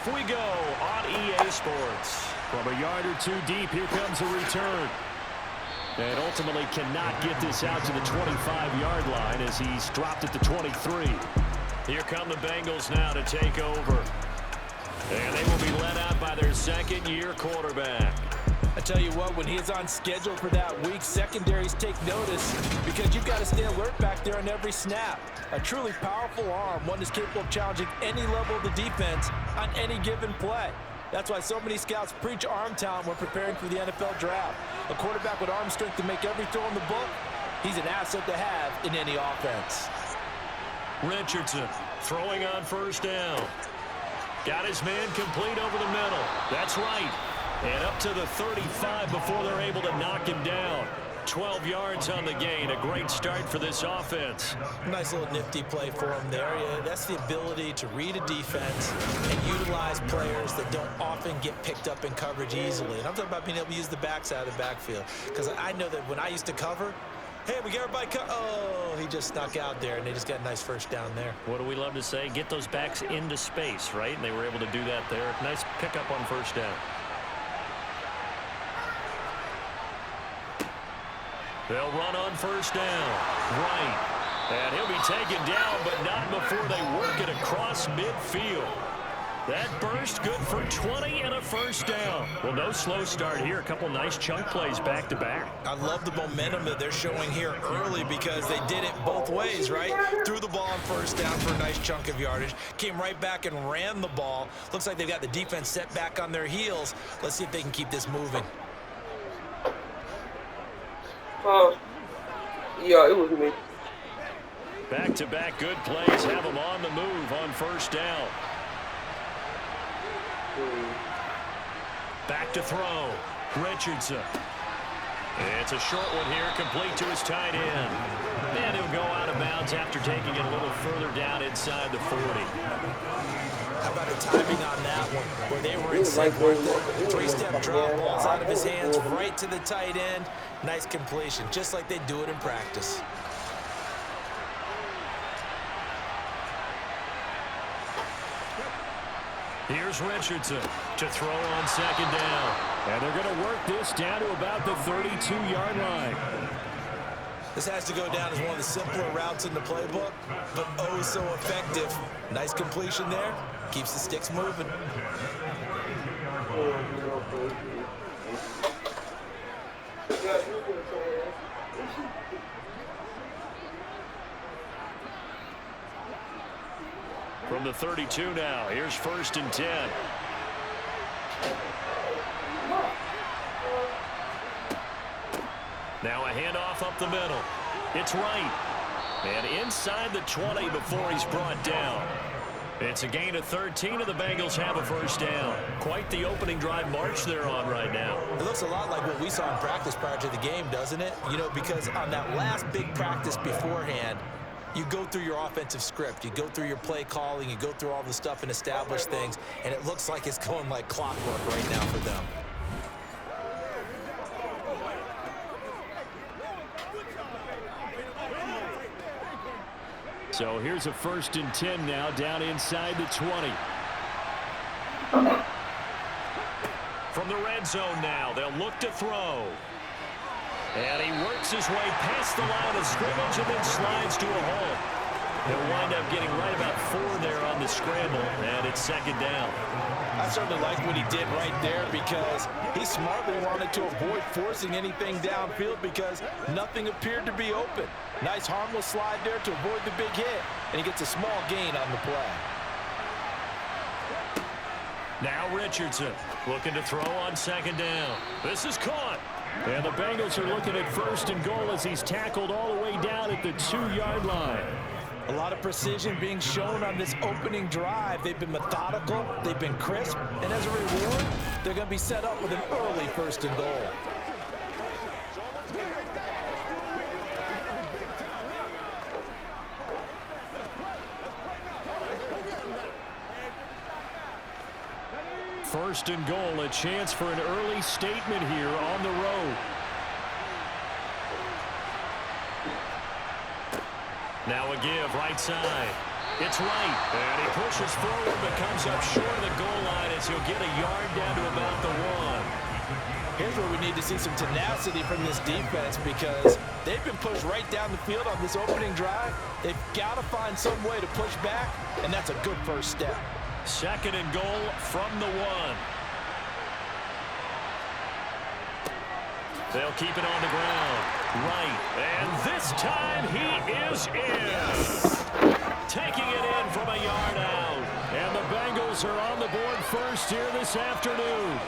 Off we go on EA Sports. From a yard or two deep, here comes a return. And ultimately cannot get this out to the 25-yard line as he's dropped at the 23. Here come the Bengals now to take over. And they will be led out by their second-year quarterback. I tell you what, when he is on schedule for that week, secondaries take notice because you've got to stay alert back there on every snap. A truly powerful arm, one that's capable of challenging any level of the defense on any given play. That's why so many scouts preach arm talent when preparing for the NFL draft. A quarterback with arm strength to make every throw in the book, he's an asset to have in any offense. Richardson throwing on first down. Got his man complete over the middle. That's right. And up to the 35 before they're able to knock him down. 12 yards on the gain. A great start for this offense. Nice little nifty play for him there. Yeah, that's the ability to read a defense and utilize players that don't often get picked up in coverage easily. And I'm talking about being able to use the backside of the backfield. Because I know that when I used to cover, hey, we got everybody oh, he just snuck out there, and they just got a nice first down there. What do we love to say? Get those backs into space, right? And they were able to do that there. Nice pickup on first down. They'll run on first down. Right. And he'll be taken down, but not before they work it across midfield. That burst good for 20 and a first down. Well, no slow start here. A couple nice chunk plays back-to-back. I love the momentum that they're showing here early because they did it both ways, right? Threw the ball on first down for a nice chunk of yardage. Came right back and ran the ball. Looks like they've got the defense set back on their heels. Let's see if they can keep this moving. Yeah, it was me. Back-to-back good plays have them on the move on first down. Back to throw. Richardson. It's a short one here, complete to his tight end. And he'll go out of bounds after taking it a little further down inside the 40. How about the timing on that one, where they were in sync, weren't they? Three-step drop, balls out of his hands, right to the tight end. Nice completion, just like they do it in practice. Here's Richardson to throw on second down. And they're going to work this down to about the 32-yard line. This has to go down as one of the simpler routes in the playbook, but oh so effective. Nice completion there. Keeps the sticks moving. From the 32 now, here's first and 10. Now a handoff up the middle. It's right. And inside the 20 before he's brought down. It's a gain of 13, and the Bengals have a first down. Quite the opening drive march they're on right now. It looks a lot like what we saw in practice prior to the game, doesn't it? You know, because on that last big practice beforehand, you go through your offensive script. You go through your play calling. You go through all the stuff and establish things. And it looks like it's going like clockwork right now for them. So here's a first and 10 now down inside the 20. From the red zone now, they'll look to throw. And he works his way past the line of scrimmage and then slides to a hole. He'll wind up getting right about 4 there on the scramble, and it's second down. I certainly like what he did right there because he smartly wanted to avoid forcing anything downfield because nothing appeared to be open. Nice harmless slide there to avoid the big hit, and he gets a small gain on the play. Now Richardson looking to throw on second down. This is caught. And the Bengals are looking at first and goal as he's tackled all the way down at the 2-yard line. A lot of precision being shown on this opening drive. They've been methodical, they've been crisp, and as a reward, they're going to be set up with an early first and goal. First and goal, a chance for an early statement here on the road. Now a give right side. It's right. And he pushes forward but comes up short of the goal line as he'll get a yard down to about the 1. Here's where we need to see some tenacity from this defense because they've been pushed right down the field on this opening drive. They've got to find some way to push back, and that's a good first step. 2nd and goal from the 1. They'll keep it on the ground. Right. And this time he is in. Taking it in from a yard out. And the Bengals are on the board first here this afternoon.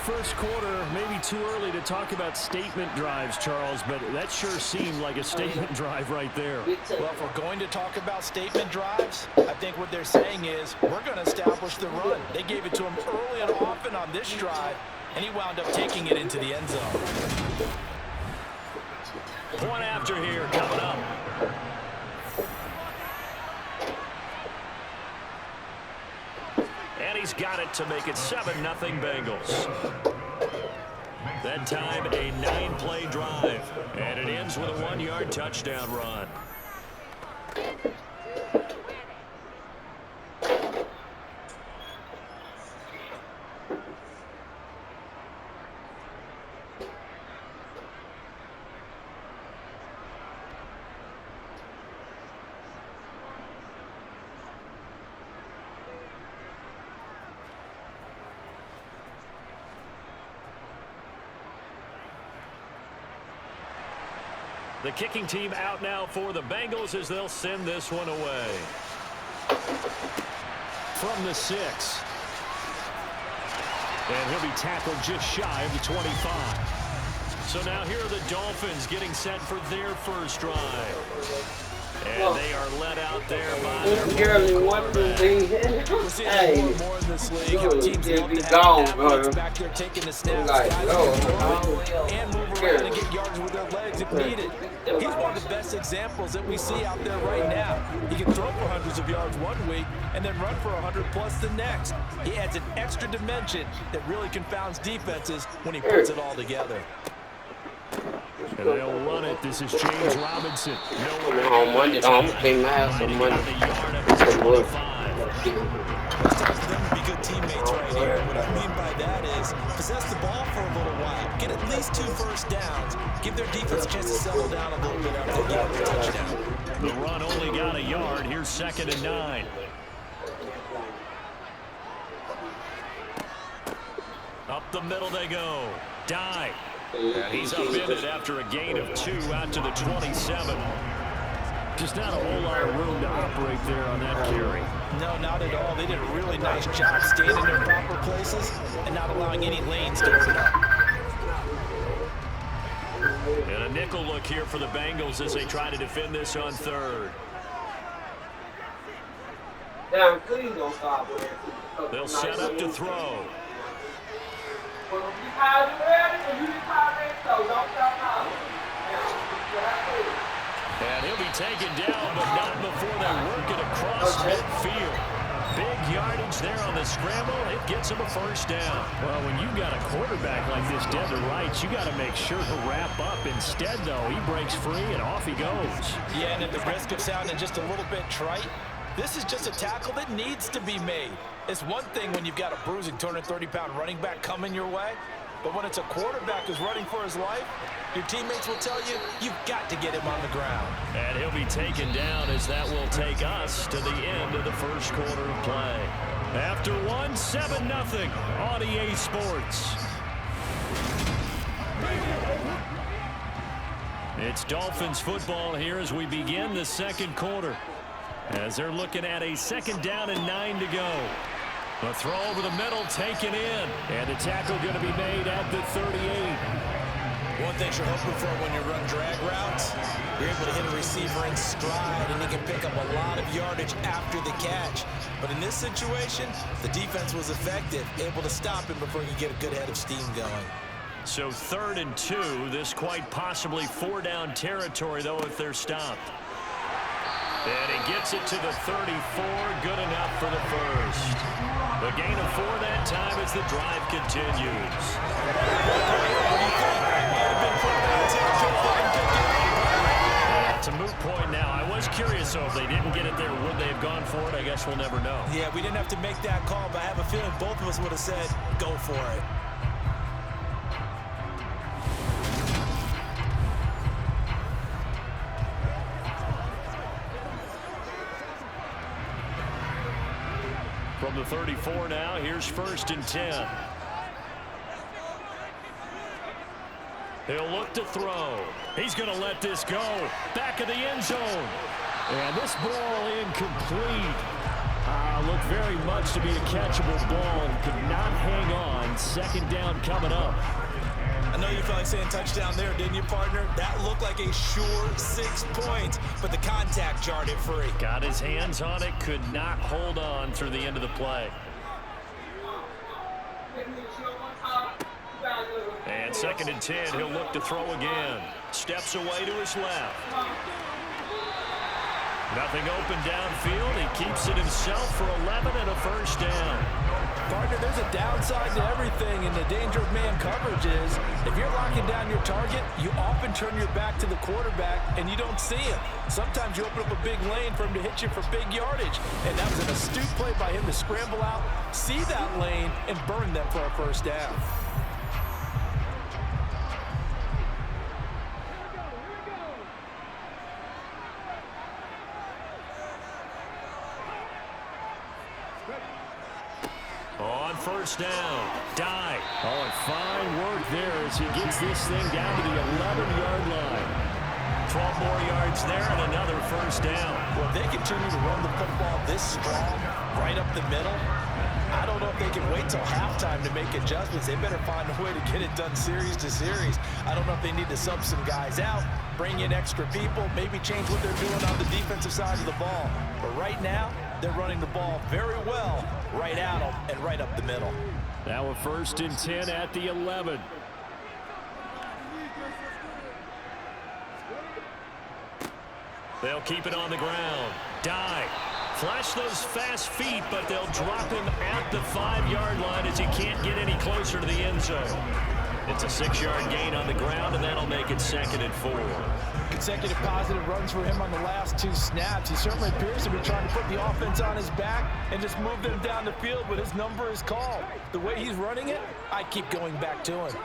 First quarter, maybe too early to talk about statement drives, Charles, but that sure seemed like a statement drive right there. Well, if we're going to talk about statement drives, I think what they're saying is we're going to establish the run. They gave it to him early and often on this drive, and he wound up taking it into the end zone. Point after here coming up. And he's got it to make it 7-0 Bengals. That time a 9-play drive. And it ends with a 1-yard touchdown run. The kicking team out now for the Bengals as they'll send this one away. From the 6. And he'll be tackled just shy of the 25. So now here are the Dolphins getting set for their first drive. And they are led out there by their quarterback. We're seeing more and more in this league. How teams love to have athletes back there taking the snaps, guys and move around and get yards with their legs if needed. He's one of the best examples that we see out there right now. He can throw for hundreds of yards one week and then run for 100+ the next. He adds an extra dimension that really confounds defenses when he puts it all together. And they'll run it. This is James Robinson. On Monday, I'm playing my ass on Monday. It's time for them to be good teammates right here. What I mean by that is possess the ball for a little while. Get at least 2 first downs. Give their defense a chance to settle down a little bit after they get the touchdown. The run only got a yard. Here's 2nd and 9. Up the middle they go. Dive. And he's upended after a gain of 2 out to the 27. Just not a whole lot of room to operate there on that carry. No, not at all. They did a really nice job staying in their proper places and not allowing any lanes to open up. And a nickel look here for the Bengals as they try to defend this on 3rd. Damn, please don't stop with it. They'll set up to throw. And he'll be taken down, but not before they work it across midfield. Big yardage there on the scramble. It gets him a first down. Well, when you've got a quarterback like this dead to rights, you got to make sure to wrap up. Instead, though, he breaks free and off he goes. Yeah, and at the risk of sounding just a little bit trite, this is just a tackle that needs to be made. It's one thing when you've got a bruising 230-pound running back coming your way, but when it's a quarterback who's running for his life, your teammates will tell you, you've got to get him on the ground. And he'll be taken down as that will take us to the end of the first quarter of play. After 7-0 on EA Sports. It's Dolphins football here as we begin the second quarter. As they're looking at a 2nd down and 9 to go. The throw over the middle taken in. And the tackle going to be made at the 38. One thing you're hoping for when you run drag routes, you're able to hit a receiver in stride, and he can pick up a lot of yardage after the catch. But in this situation, the defense was effective, able to stop him before he could get a good head of steam going. So 3rd and 2, this quite possibly 4-down territory, though, if they're stopped. And he gets it to the 34, good enough for the first. The gain of 4 that time as the drive continues. To move point now. I was curious, though, if they didn't get it there, would they have gone for it? I guess we'll never know. Yeah, we didn't have to make that call, but I have a feeling both of us would have said, go for it. From the 34 now, here's 1st and 10. He'll look to throw. He's going to let this go. Back of the end zone. And this ball incomplete. Looked very much to be a catchable ball. Could not hang on. 2nd down coming up. I know you felt like saying touchdown there, didn't you, partner? That looked like a sure 6 points, but the contact jarred it free. Got his hands on it, could not hold on through the end of the play. And 2nd and 10, he'll look to throw again. Steps away to his left. Nothing open downfield. He keeps it himself for 11 and a 1st down. Partner, there's a downside to everything, and the danger of man coverage is if you're locking down your target, you often turn your back to the quarterback and you don't see him. Sometimes you open up a big lane for him to hit you for big yardage, and that was an astute play by him to scramble out, see that lane, and burn them for a 1st down. On 1st down, Dye. Oh, and fine work there as he gets this thing down to the 11-yard line. 12 more yards there and another 1st down. Well, if they continue to run the football this strong, right up the middle, I don't know if they can wait till halftime to make adjustments. They better find a way to get it done series to series. I don't know if they need to sub some guys out, bring in extra people, maybe change what they're doing on the defensive side of the ball. But right now, they're running the ball very well right at them and right up the middle. Now a 1st and 10 at the 11. They'll keep it on the ground. Dye. Flash those fast feet, but they'll drop him at the 5-yard line as he can't get any closer to the end zone. It's a 6-yard gain on the ground, and that'll make it 2nd and 4. Consecutive positive runs for him on the last 2 snaps. He certainly appears to be trying to put the offense on his back and just move them down the field, but his number is called. The way he's running it, I keep going back to him.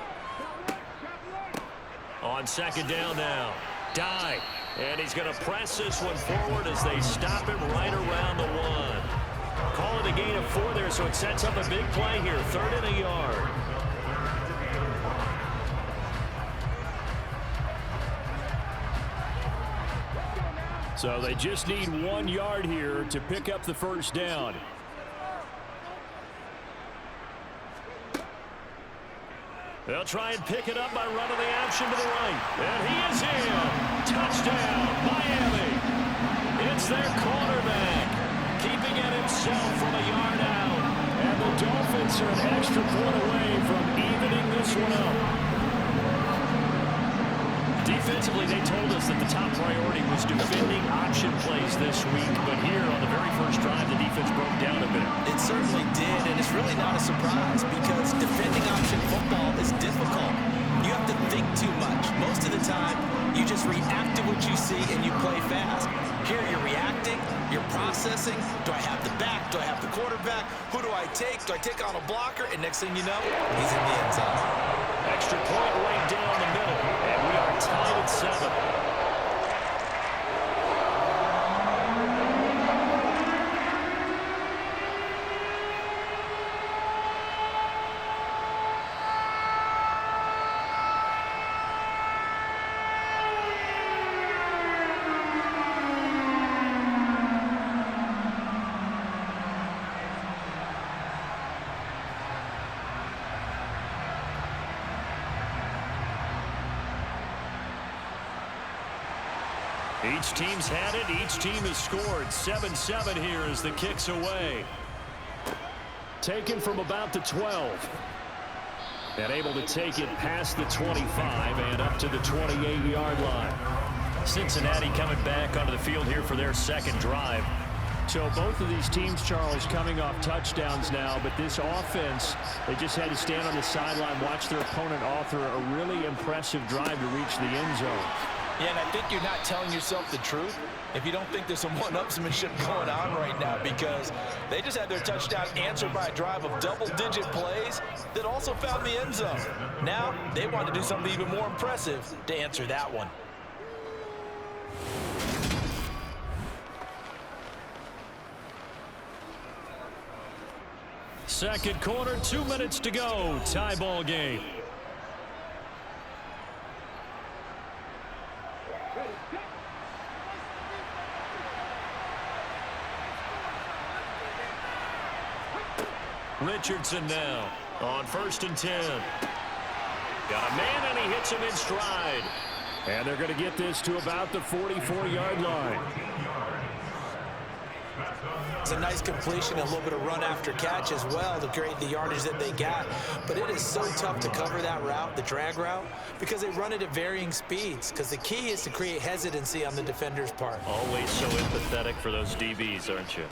On 2nd down now, Dye. And he's going to press this one forward as they stop him right around the 1. Call it a gain of 4 there, so it sets up a big play here. 3rd and a yard. So they just need 1 yard here to pick up the 1st down. They'll try and pick it up by running the action to the right. And he is in. Touchdown, Miami. It's their quarterback, keeping it himself from a yard out. And the Dolphins are an extra point away from evening this one up. Defensively, they told us that the top priority was defending option plays this week. But here on the very first drive, the defense broke down a bit. It certainly did, and it's really not a surprise because defending option football is difficult. You have to think too much. Most of the time, you just react to what you see and you play fast. Here you're reacting, you're processing. Do I have the back? Do I have the quarterback? Who do I take? Do I take on a blocker? And next thing you know, he's in the end zone. Extra point right down the middle, and we are tied at 7. Each team's had it. Each team has scored. 7-7 here as the kick's away. Taken from about the 12. And able to take it past the 25 and up to the 28-yard line. Cincinnati coming back onto the field here for their 2nd drive. So both of these teams, Charles, coming off touchdowns now, but this offense, they just had to stand on the sideline, watch their opponent author a really impressive drive to reach the end zone. Yeah, and I think you're not telling yourself the truth if you don't think there's some one-upsmanship going on right now, because they just had their touchdown answered by a drive of double-digit plays that also found the end zone. Now they want to do something even more impressive to answer that one. Second quarter, 2 minutes to go. Tie ball game. Richardson now on 1st and 10. Got a man, and he hits him in stride. And they're going to get this to about the 44-yard line. It's a nice completion, a little bit of run after catch as well to create the yardage that they got. But it is so tough to cover that route, the drag route, because they run it at varying speeds. Because the key is to create hesitancy on the defender's part. Always so empathetic for those DBs, aren't you?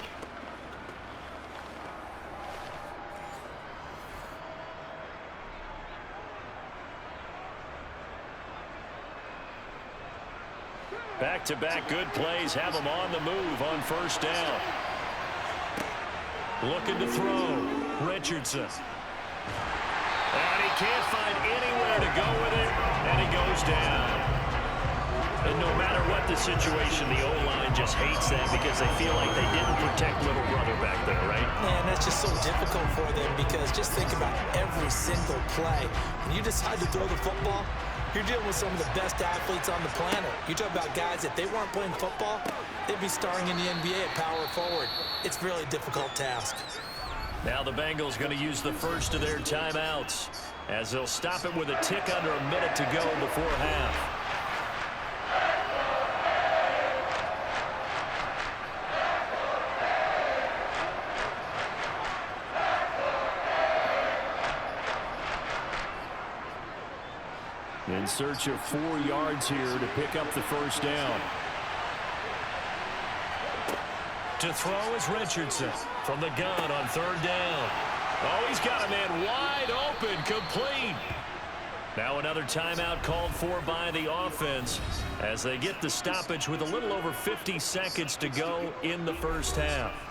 Back-to-back good plays have them on the move on 1st down. Looking to throw. Richardson. And he can't find anywhere to go with it, and he goes down. And no matter what the situation, the O-line just hates that because they feel like they didn't protect little brother back there, right? Man, that's just so difficult for them, because just think about every single play. When you decide to throw the football, you're dealing with some of the best athletes on the planet. You talk about guys, if they weren't playing football, they'd be starring in the NBA at power forward. It's really a difficult task. Now the Bengals going to use the first of their timeouts, as they'll stop it with a tick under a minute to go before half. In search of 4 yards here to pick up the 1st down. To throw is Richardson from the gun on 3rd down. Oh, he's got a man wide open, complete. Now another timeout called for by the offense as they get the stoppage with a little over 50 seconds to go in the 1st half.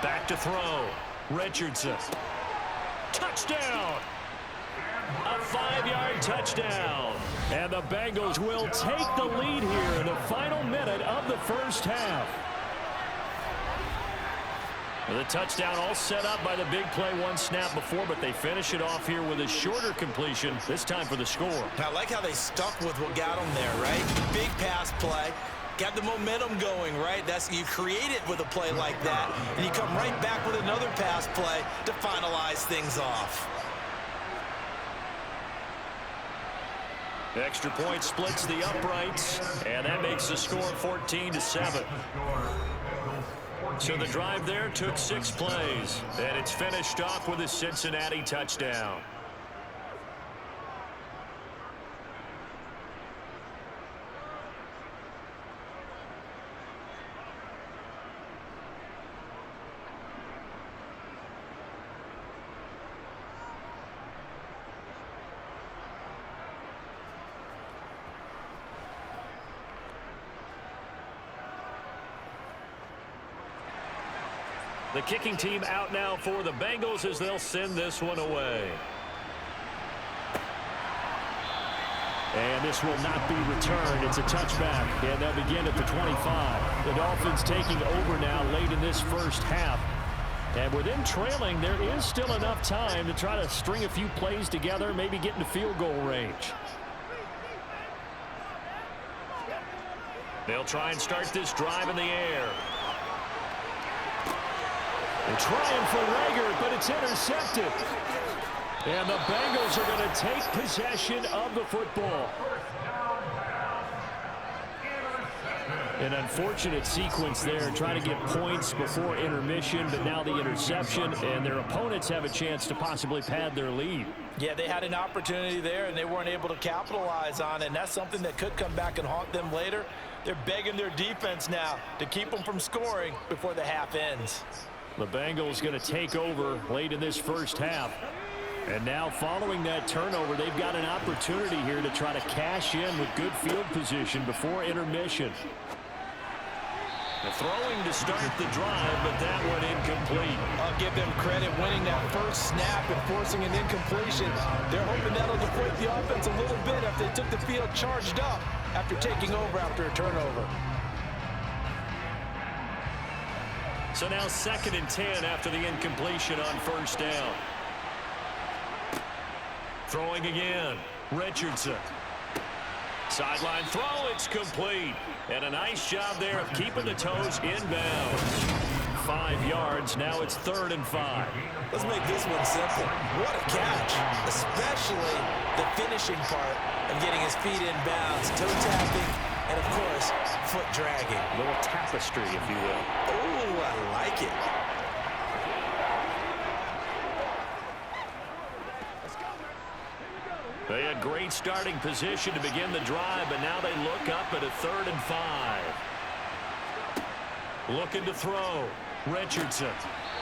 Back to throw. Richardson. Touchdown! A 5-yard touchdown. And the Bengals will take the lead here in the final minute of the 1st half. The touchdown all set up by the big play one snap before, but they finish it off here with a shorter completion, this time for the score. I like how they stuck with what got them there, right? Big pass play. Got the momentum going, right? You create it with a play like that, and you come right back with another pass play to finalize things off. Extra point splits the uprights, and that makes the score 14-7. So the drive there took 6 plays, and it's finished off with a Cincinnati touchdown. The kicking team out now for the Bengals as they'll send this one away. And this will not be returned. It's a touchback, and they'll begin at the 25. The Dolphins taking over now late in this 1st half. And with them trailing, there is still enough time to try to string a few plays together, maybe get into field goal range. They'll try and start this drive in the air. They're trying for Rager, but it's intercepted. And the Bengals are going to take possession of the football. An unfortunate sequence there, trying to get points before intermission, but now the interception, and their opponents have a chance to possibly pad their lead. Yeah, they had an opportunity there, and they weren't able to capitalize on it, and that's something that could come back and haunt them later. They're begging their defense now to keep them from scoring before the half ends. The Bengals going to take over late in this first half. And now following that turnover, they've got an opportunity here to try to cash in with good field position before intermission. The throwing to start the drive, but that one incomplete. I'll give them credit winning that first snap and forcing an incompletion. They're hoping that'll deflate the offense a little bit after they took the field charged up after taking over after a turnover. So now 2nd and 10 after the incompletion on first down. Throwing again, Richardson. Sideline throw, it's complete. And a nice job there of keeping the toes inbounds. 5 yards, now it's 3rd and 5. Let's make this one simple. What a catch, especially the finishing part of getting his feet in bounds, toe tapping, and of course, foot dragging. A little tapestry, if you will. Oh, I like it. They had great starting position to begin the drive, but now they look up at a 3rd and 5. Looking to throw. Richardson.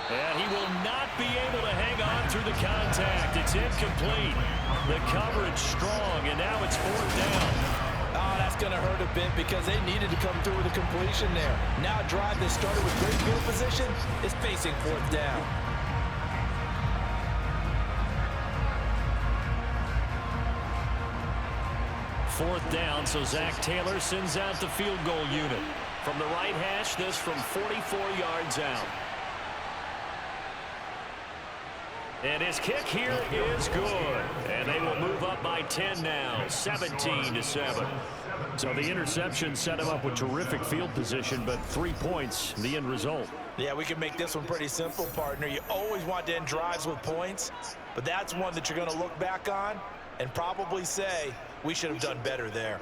And he will not be able to hang on through the contact. It's incomplete. The coverage strong, and now it's 4th down. Oh, that's going to hurt a bit because they needed to come through with a completion there. Now a drive that started with great field position is facing 4th down. Fourth down, so Zach Taylor sends out the field goal unit. From the right hash, this from 44 yards out. And his kick here is good. And they will move up by 10 now, 17-7. So the interception set him up with terrific field position, but 3 points, the end result. Yeah, we can make this one pretty simple, partner. You always want to end drives with points, but that's one that you're going to look back on and probably say, we should have done better there.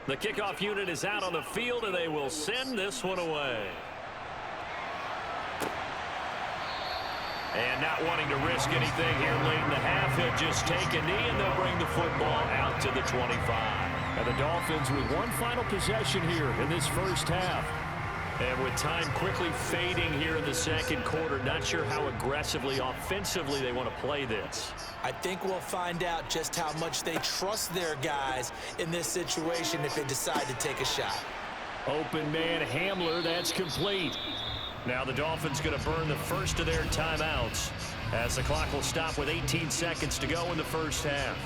The kickoff unit is out on the field, and they will send this one away. And not wanting to risk anything here late in the half, he'll just take a knee, and they'll bring the football out to the 25. And the Dolphins with one final possession here in this first half. And with time quickly fading here in the second quarter, not sure how aggressively, offensively they want to play this. I think we'll find out just how much they trust their guys in this situation if they decide to take a shot. Open man Hamler, that's complete. Now the Dolphins going to burn the first of their timeouts as the clock will stop with 18 seconds to go in the first half.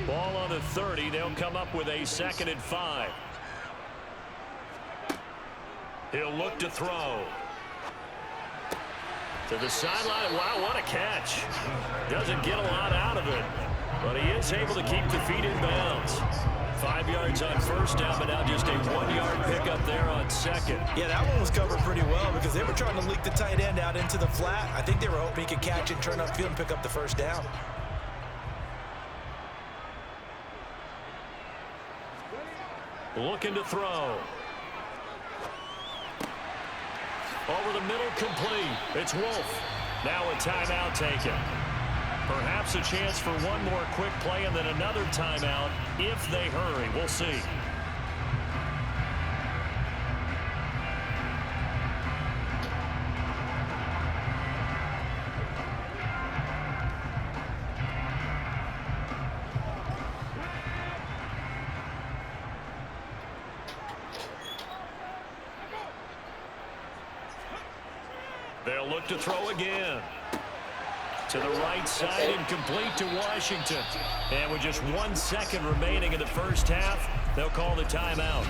Ball on the 30. They'll come up with a 2nd and 5. He'll look to throw. To the sideline. Wow, what a catch. Doesn't get a lot out of it, but he is able to keep the feet in bounds. 5 yards on first down, but now just a 1-yard pickup there on second. Yeah, that one was covered pretty well because they were trying to leak the tight end out into the flat. I think they were hoping he could catch it, turn upfield, and pick up the first down. Looking to throw. Over the middle, complete. It's Wolf. Now a timeout taken. Perhaps a chance for one more quick play and then another timeout if they hurry. We'll see. They'll look to throw again. To the right side and complete to Washington. And with just 1 second remaining in the first half, they'll call the timeout.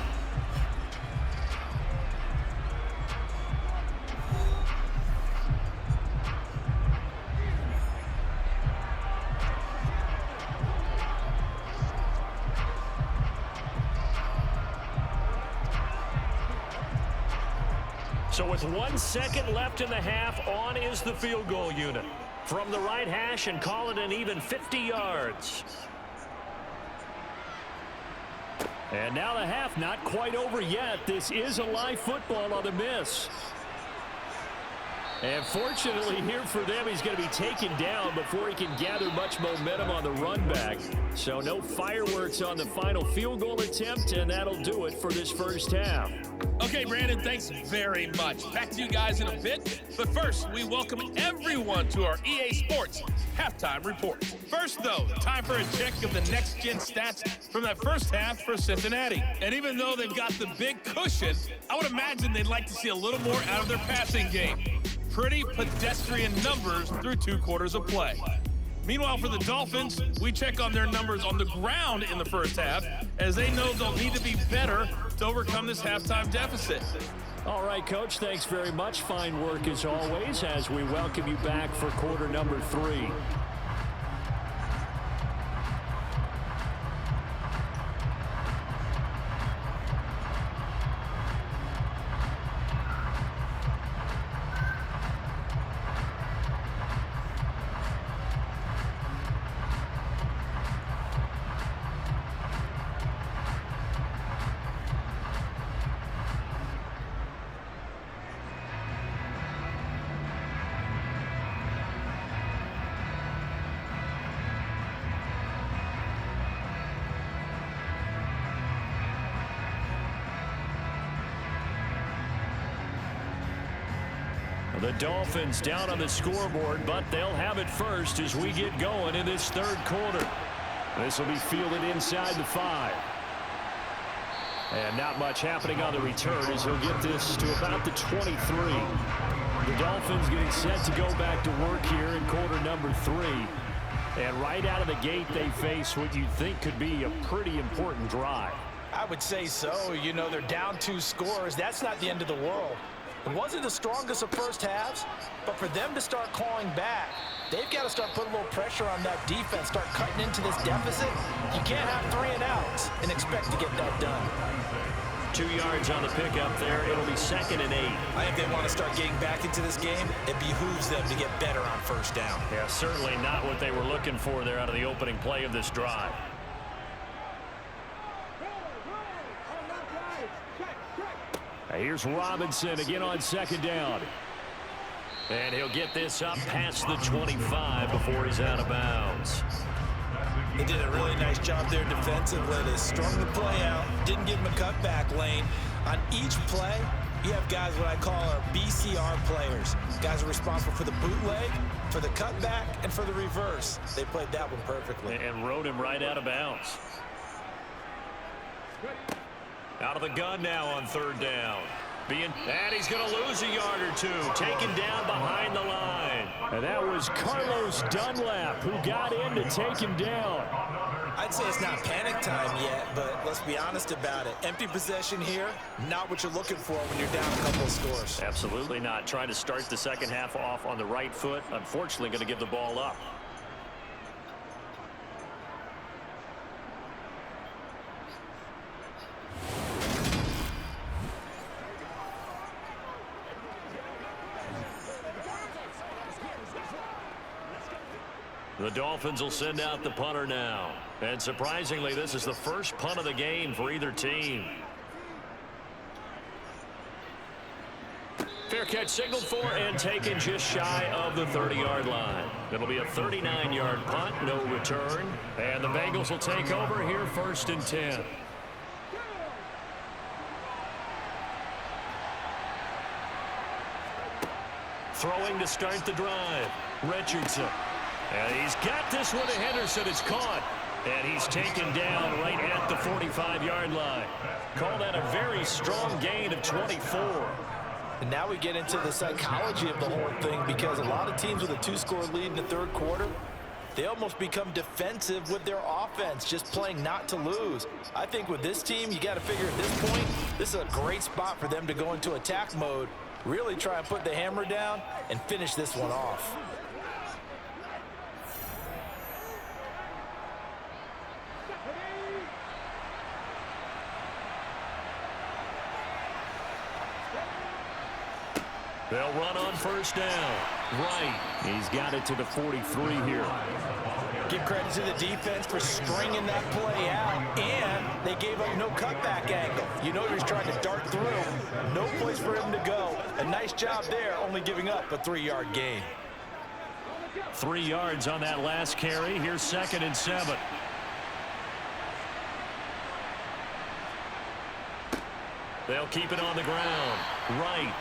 So with 1 second left in the half, on is the field goal unit. From the right hash and call it an even 50 yards. And now the half not quite over yet. This is a live football on the miss. And fortunately here for them, he's going to be taken down before he can gather much momentum on the run back. So no fireworks on the final field goal attempt, and that'll do it for this first half. Okay, Brandon, thanks very much. Back to you guys in a bit. But first, we welcome everyone to our EA Sports Halftime Report. First, though, time for a check of the next-gen stats from that first half for Cincinnati. And even though they've got the big cushion, I would imagine they'd like to see a little more out of their passing game. Pretty pedestrian numbers through 2 quarters of play. Meanwhile, for the Dolphins, we check on their numbers on the ground in the first half, as they know they'll need to be better to overcome this halftime deficit. All right, Coach, thanks very much. Fine work as always as we welcome you back for quarter number 3. The Dolphins down on the scoreboard, but they'll have it first as we get going in this third quarter. This will be fielded inside the 5. And not much happening on the return as he'll get this to about the 23. The Dolphins getting set to go back to work here in quarter number 3. And right out of the gate, they face what you'd think could be a pretty important drive. I would say so. You know, they're down 2 scores. That's not the end of the world. It wasn't the strongest of first halves, but for them to start clawing back, they've got to start putting a little pressure on that defense, start cutting into this deficit. You can't have 3 and outs and expect to get that done. 2 yards on the pickup there. It'll be 2nd and 8. I think they want to start getting back into this game. It behooves them to get better on first down. Yeah, certainly not what they were looking for there out of the opening play of this drive. Here's Robinson again on 2nd down. And he'll get this up past the 25 before he's out of bounds. They did a really nice job there defensively. They strung the play out, didn't give him a cutback lane. On each play, you have guys what I call our BCR players. Guys are responsible for the bootleg, for the cutback, and for the reverse. They played that one perfectly. And rode him right out of bounds. Out of the gun now on 3rd down. And he's going to lose a yard or 2. Taken down behind the line. And that was Carlos Dunlap who got in to take him down. I'd say it's not panic time yet, but let's be honest about it. Empty possession here, not what you're looking for when you're down a couple of scores. Absolutely not. Trying to start the second half off on the right foot. Unfortunately, going to give the ball up. The Dolphins will send out the punter now. And surprisingly, this is the first punt of the game for either team. Fair catch signaled for and taken just shy of the 30-yard line. It'll be a 39-yard punt, no return. And the Bengals will take over here 1st and 10. Throwing to start the drive. Richardson. And he's got this one to Henderson. It's caught. And he's taken down right at the 45-yard line. Call that a very strong gain of 24. And now we get into the psychology of the whole thing, because a lot of teams with a 2-score lead in the 3rd quarter, they almost become defensive with their offense, just playing not to lose. I think with this team, you got to figure at this point, this is a great spot for them to go into attack mode, really try and put the hammer down and finish this one off. They'll run on first down. Right. He's got it to the 43 here. Give credit to the defense for stringing that play out, and they gave up no cutback angle. You know he was trying to dart through. No place for him to go. A nice job there, only giving up a 3-yard gain. 3 yards on that last carry. Here's 2nd and 7. They'll keep it on the ground. Right.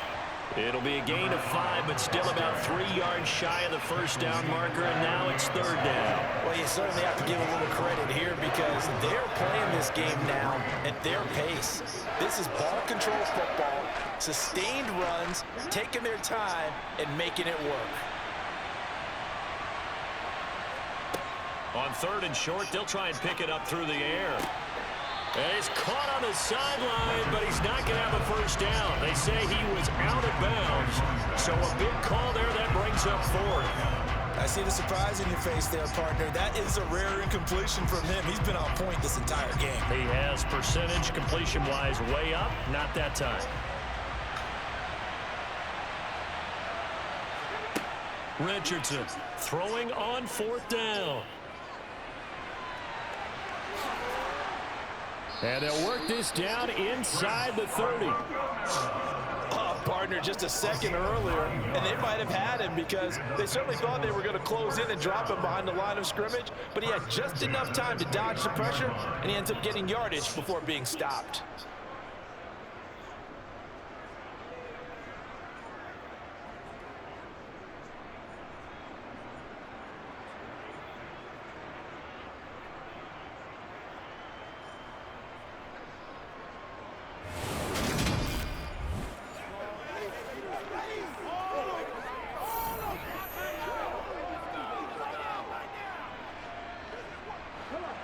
It'll be a gain of 5, but still about 3 yards shy of the first down marker, and now it's 3rd down. Well, you certainly have to give a little credit here because they're playing this game now at their pace. This is ball control football, sustained runs, taking their time, and making it work. On 3rd and short, they'll try and pick it up through the air. And he's caught on the sideline, but he's not going to have a first down. They say he was out of bounds. So a big call there that brings up 4th. I see the surprise in your face there, partner. That is a rare incompletion from him. He's been on point this entire game. He has percentage completion-wise way up. Not that time. Richardson throwing on 4th down. And they'll work this down inside the 30. Oh, partner, just a second earlier, and they might have had him because they certainly thought they were going to close in and drop him behind the line of scrimmage, but he had just enough time to dodge the pressure, and he ends up getting yardage before being stopped.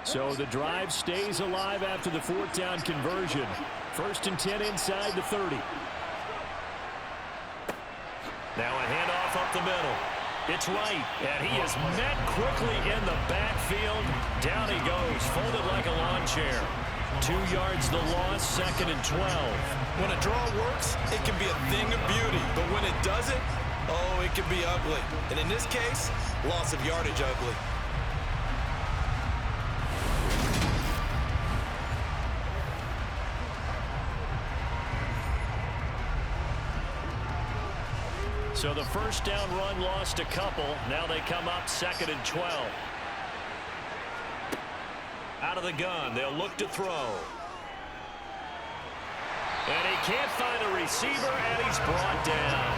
So the drive stays alive after the 4th down conversion. 1st and 10 inside the 30. Now a handoff up the middle. It's right, and he is met quickly in the backfield. Down he goes, folded like a lawn chair. 2 yards the loss, 2nd and 12. When a draw works, it can be a thing of beauty, but when it doesn't, oh, it can be ugly. And in this case, loss of yardage ugly. So the first down run lost a couple. Now they come up 2nd and 12. Out of the gun, they'll look to throw. And he can't find a receiver, and he's brought down.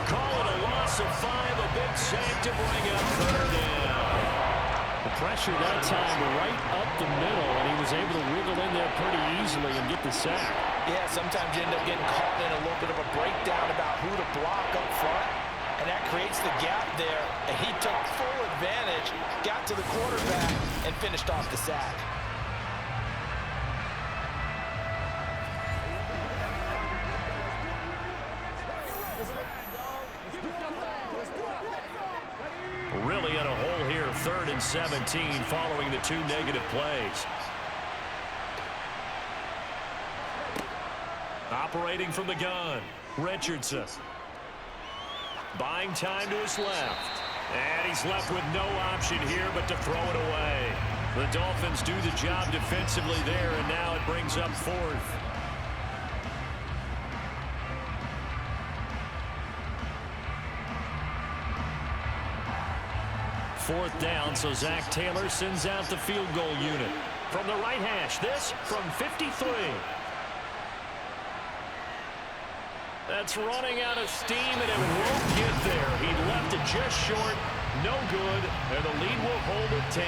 Call it a loss of 5, a big sack to bring up 3rd down. The pressure that time right up the middle, and he was able to wiggle in there pretty easily and get the sack. Yeah, sometimes you end up getting caught in a little bit of a breakdown about who to block up front, and that creates the gap there, and he took full advantage, got to the quarterback, and finished off the sack. Really in a hole here, 3rd and 17 following the 2 negative plays. Operating from the gun, Richardson. Buying time to his left. And he's left with no option here but to throw it away. The Dolphins do the job defensively there, and now it brings up 4th. Fourth down, so Zach Taylor sends out the field goal unit. From the right hash, this from 53. That's running out of steam, and it won't get there. He left it just short, no good, and the lead will hold at 10.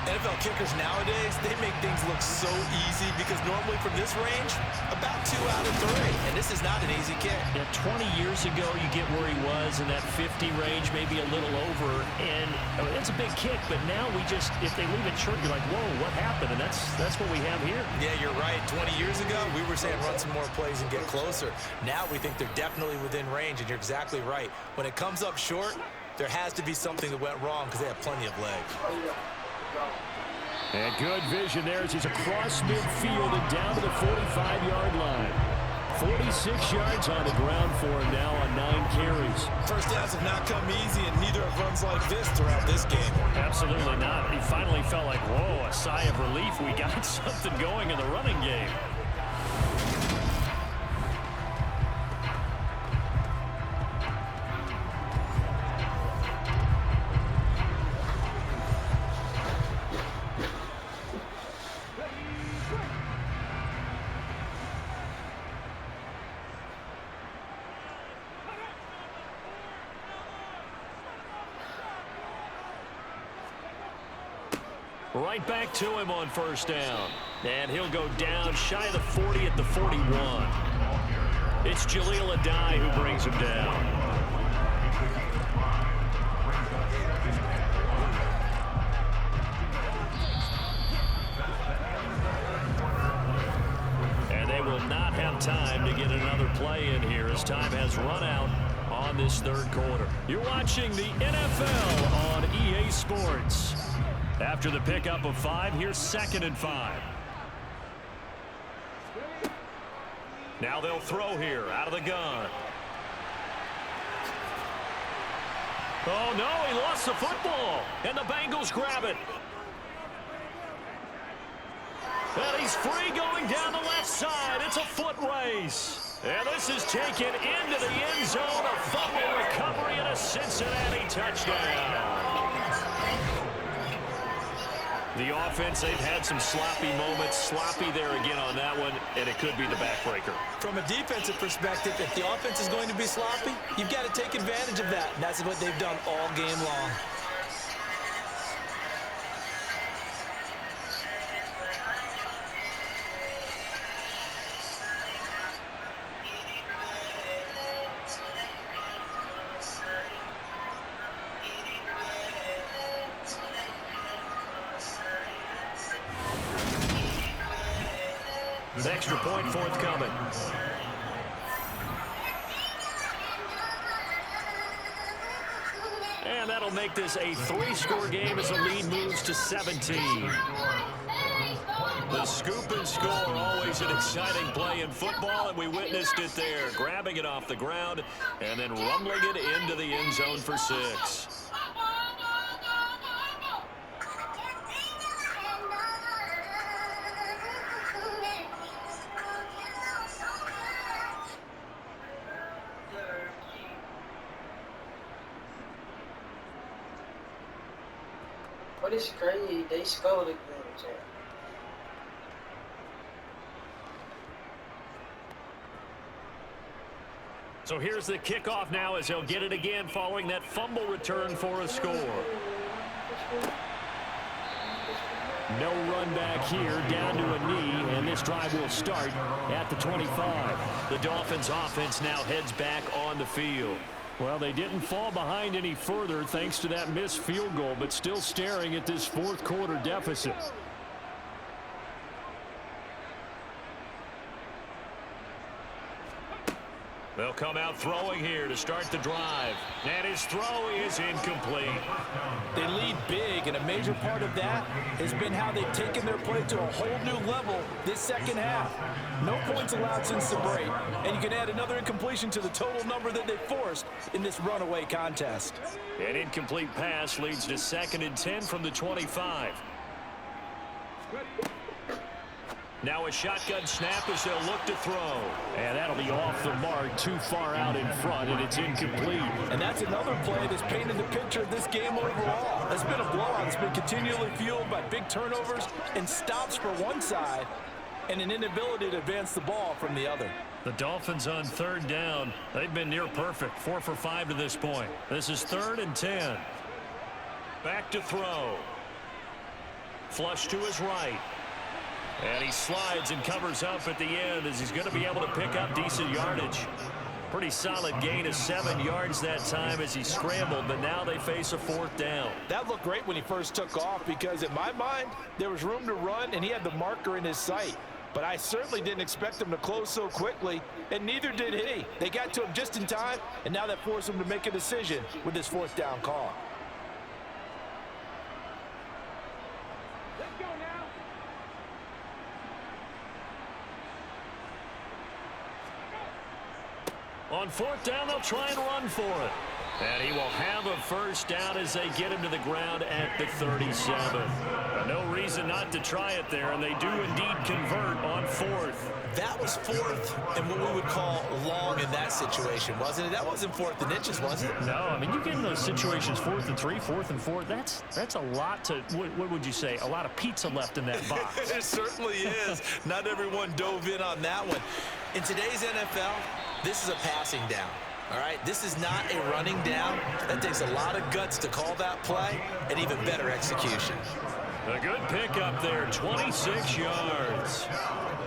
NFL kickers nowadays, they make things look so easy because normally from this range, about 2 out of 3. And this is not an easy kick. Yeah, 20 years ago, you get where he was in that 50 range, maybe a little over. And I mean, it's a big kick, but now we just, if they leave it short, you're like, whoa, what happened? And that's what we have here. Yeah, you're right. 20 years ago, we were saying run some more plays and get closer. Now we think they're definitely within range, and you're exactly right. When it comes up short, there has to be something that went wrong because they have plenty of legs. And good vision there as he's across midfield and down to the 45-yard line. 46 yards on the ground for him now on 9 carries. First downs have not come easy, and neither have runs like this throughout this game. Absolutely not. He finally felt like, whoa, a sigh of relief. We got something going in the running game. Right back to him on first down. And he'll go down shy of the 40 at the 41. It's Jaleel Adai who brings him down. And they will not have time to get another play in here as time has run out on this third quarter. You're watching the NFL on EA Sports. After the pickup of 5, here's 2nd and 5. Now they'll throw here out of the gun. Oh, no, he lost the football, and the Bengals grab it. And he's free going down the left side. It's a foot race. And this is taken into the end zone. A fumble recovery and a Cincinnati touchdown. The offense, they've had some sloppy moments. Sloppy there again on that one, and it could be the backbreaker. From a defensive perspective, if the offense is going to be sloppy, you've got to take advantage of that. And that's what they've done all game long. The extra point forthcoming. And that'll make this a 3-score game as the lead moves to 17. The scoop and score, always an exciting play in football, and we witnessed it there. Grabbing it off the ground and then rumbling it into the end zone for 6. What is crazy? They scored again. So here's the kickoff now as he'll get it again following that fumble return for a score. No run back here, down to a knee, and this drive will start at the 25. The Dolphins offense now heads back on the field. Well, they didn't fall behind any further thanks to that missed field goal, but still staring at this fourth quarter deficit. They'll come out throwing here to start the drive. And his throw is incomplete. They lead big, and a major part of that has been how they've taken their play to a whole new level this second half. No points allowed since the break, and you can add another incompletion to the total number that they forced in this runaway contest. An incomplete pass leads to 2nd and 10 from the 25. Now a shotgun snap as they'll look to throw. And that'll be off the mark, too far out in front, and it's incomplete. And that's another play that's painted the picture of this game overall. It's been a blowout. It's been continually fueled by big turnovers and stops for one side and an inability to advance the ball from the other. The Dolphins on 3rd down. They've been near perfect, 4 for 5 to this point. This is 3rd and 10. Back to throw. Flush to his right. And he slides and covers up at the end as he's going to be able to pick up decent yardage. Pretty solid gain of 7 yards that time as he scrambled, but now they face a 4th down. That looked great when he first took off because in my mind, there was room to run and he had the marker in his sight. But I certainly didn't expect him to close so quickly, and neither did he. They got to him just in time, and now that forced him to make a decision with this 4th down call. On fourth down, they'll try and run for it. And he will have a first down as they get him to the ground at the 37. No reason not to try it there, and they do indeed convert on fourth. That was fourth and what we would call long in that situation, wasn't it? That wasn't fourth and inches, was it? No, I mean, you get in those situations 4th and 3, 4th and 4. That's a lot to, what would you say, a lot of pizza left in that box. It certainly is. Not everyone dove in on that one. In today's NFL, this is a passing down. All right, this is not a running down. That takes a lot of guts to call that play and even better execution. A good pickup there, 26 yards.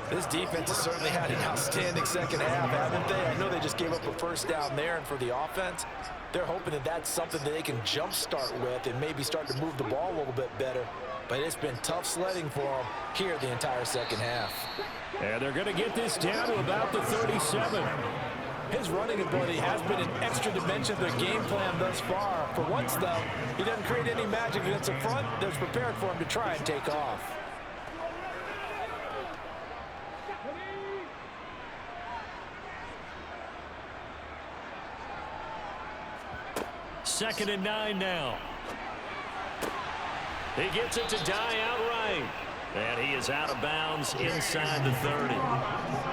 This defense has certainly had an outstanding second half, haven't they? I know they just gave up a first down there, and for the offense, they're hoping that that's something that they can jumpstart with and maybe start to move the ball a little bit better. But it's been tough sledding for them here the entire second half. And they're going to get this down to about the 37. His running ability has been an extra dimension of their game plan thus far. For once, though, he doesn't create any magic against the front that's prepared for him to try and take off. Second and 9 now. He gets it to die outright. And he is out of bounds inside the 30.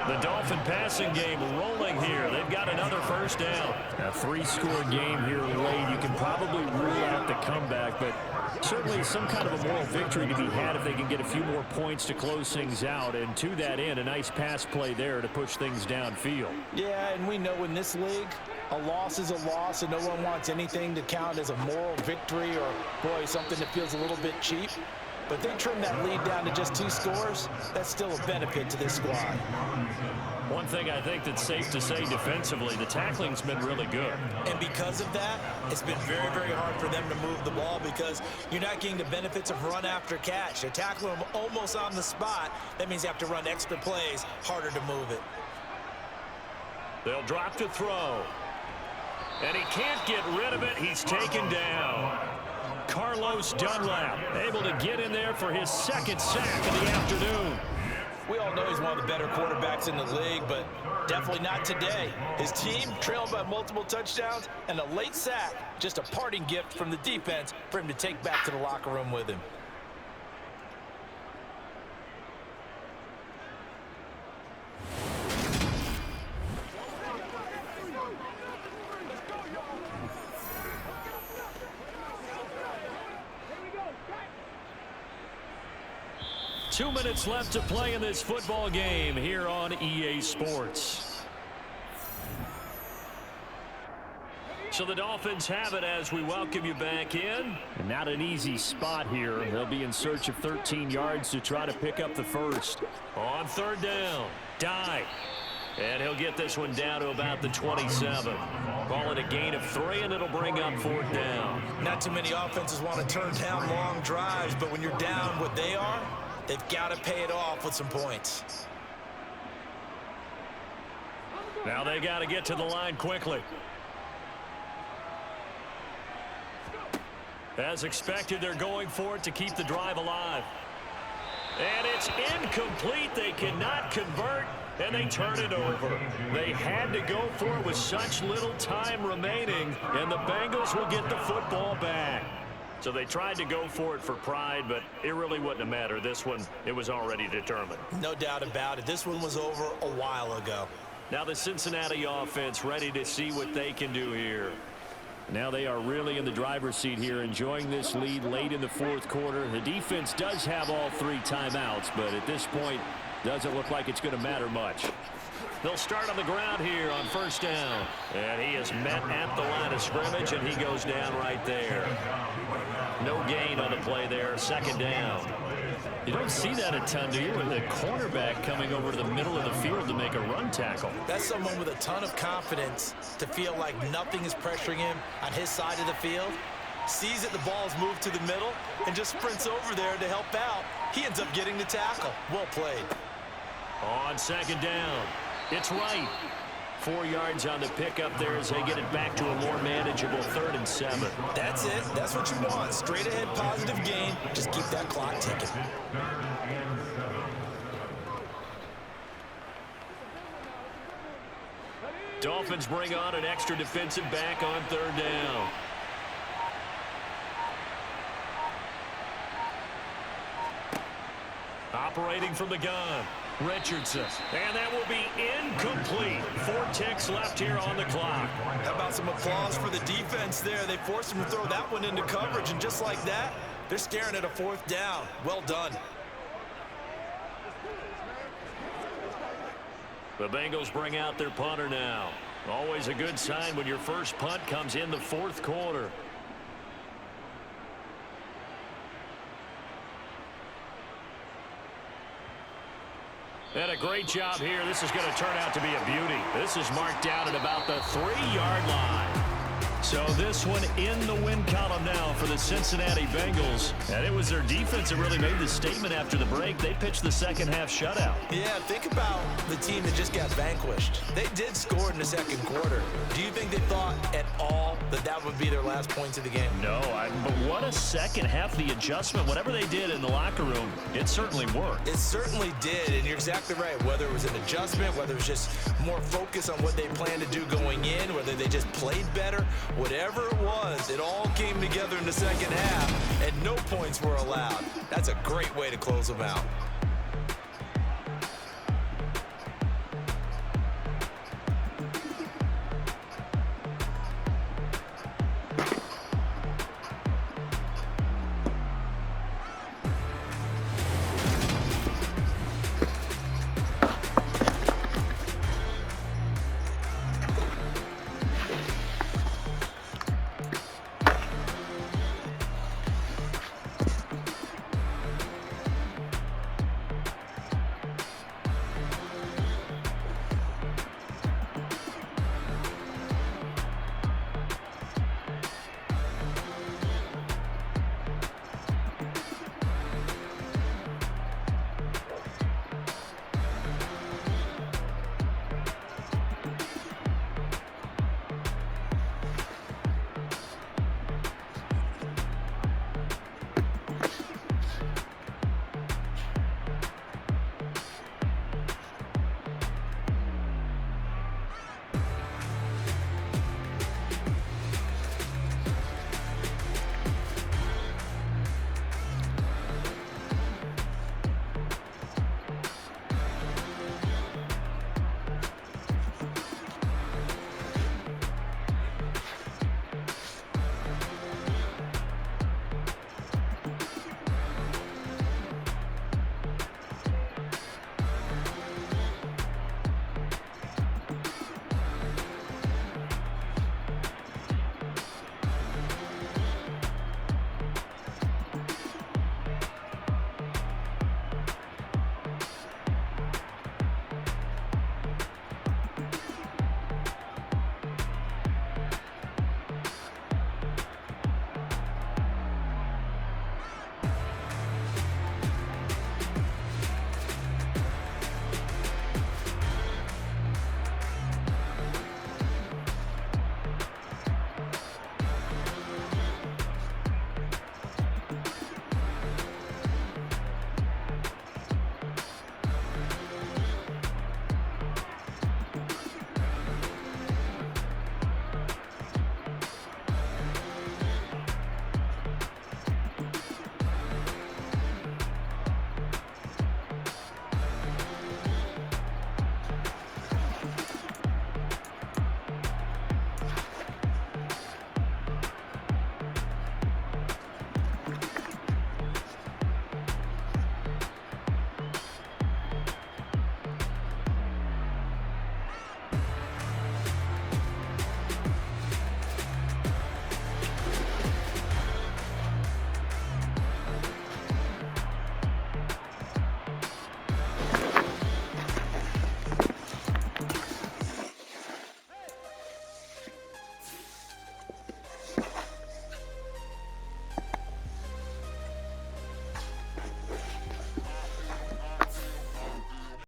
The Dolphin passing game rolling here. They've got another first down. A 3-score game here late. You can probably rule out the comeback, but certainly some kind of a moral victory to be had if they can get a few more points to close things out. And to that end, a nice pass play there to push things downfield. Yeah, and we know in this league, a loss is a loss, and no one wants anything to count as a moral victory or, boy, something that feels a little bit cheap. But they trim that lead down to just 2 scores. That's still a benefit to this squad. One thing I think that's safe to say defensively, the tackling's been really good. And because of that, it's been very, very hard for them to move the ball because you're not getting the benefits of run after catch. They're tackling them almost on the spot. That means you have to run extra plays, harder to move it. They'll drop to throw. And he can't get rid of it. He's taken down. Carlos Dunlap able to get in there for his second sack of the afternoon. We all know he's one of the better quarterbacks in the league, but definitely not today. His team trailed by multiple touchdowns and a late sack, just a parting gift from the defense for him to take back to the locker room with him. Two minutes left to play in this football game here on EA Sports. So the Dolphins have it as we welcome you back in. And not an easy spot here. They'll be in search of 13 yards to try to pick up the first. On third down, Dye. And he'll get this one down to about the 27. Call it a gain of 3, and it'll bring up fourth down. Not too many offenses want to turn down long drives, but when you're down what they are, they've got to pay it off with some points. Now they got to get to the line quickly. As expected, they're going for it to keep the drive alive. And it's incomplete. They cannot convert, and they turn it over. They had to go for it with such little time remaining, and the Bengals will get the football back. So they tried to go for it for pride, but it really wouldn't have mattered. This one, it was already determined. No doubt about it. This one was over a while ago. Now the Cincinnati offense ready to see what they can do here. Now they are really in the driver's seat here, enjoying this lead late in the fourth quarter. The defense does have all 3 timeouts, but at this point, doesn't look like it's going to matter much. They'll start on the ground here on first down. And he is met at the line of scrimmage, and he goes down right there. No gain on the play there, second down. You don't see that a ton, do you? With a cornerback coming over to the middle of the field to make a run tackle. That's someone with a ton of confidence to feel like nothing is pressuring him on his side of the field. Sees that the ball is moved to the middle and just sprints over there to help out. He ends up getting the tackle. Well played. On second down, it's right. 4 yards on the pickup there as they get it back to a more manageable 3rd and 7. That's it. That's what you want. Straight ahead positive gain. Just keep that clock ticking. Dolphins bring on an extra defensive back on third down. Operating from the gun, Richardson. And that will be incomplete. 4 ticks left here on the clock. How about some applause for the defense there? They forced him to throw that one into coverage, and just like that, they're staring at a 4th down. Well done. The Bengals bring out their punter now. Always a good sign when your first punt comes in the 4th quarter. And a great job here. This is going to turn out to be a beauty. This is marked down at about the 3-yard line. So this one in the win column now for the Cincinnati Bengals. And it was their defense that really made the statement after the break. They pitched the second half shutout. Yeah, think about the team that just got vanquished. They did score in the second quarter. Do you think they thought at all that that would be their last points of the game? No, but what a second half. The adjustment, whatever they did in the locker room, it certainly worked. It certainly did, and you're exactly right. Whether it was an adjustment, whether it was just more focus on what they planned to do going in, whether they just played better, whatever it was, it all came together in the second half, and no points were allowed. That's a great way to close them out.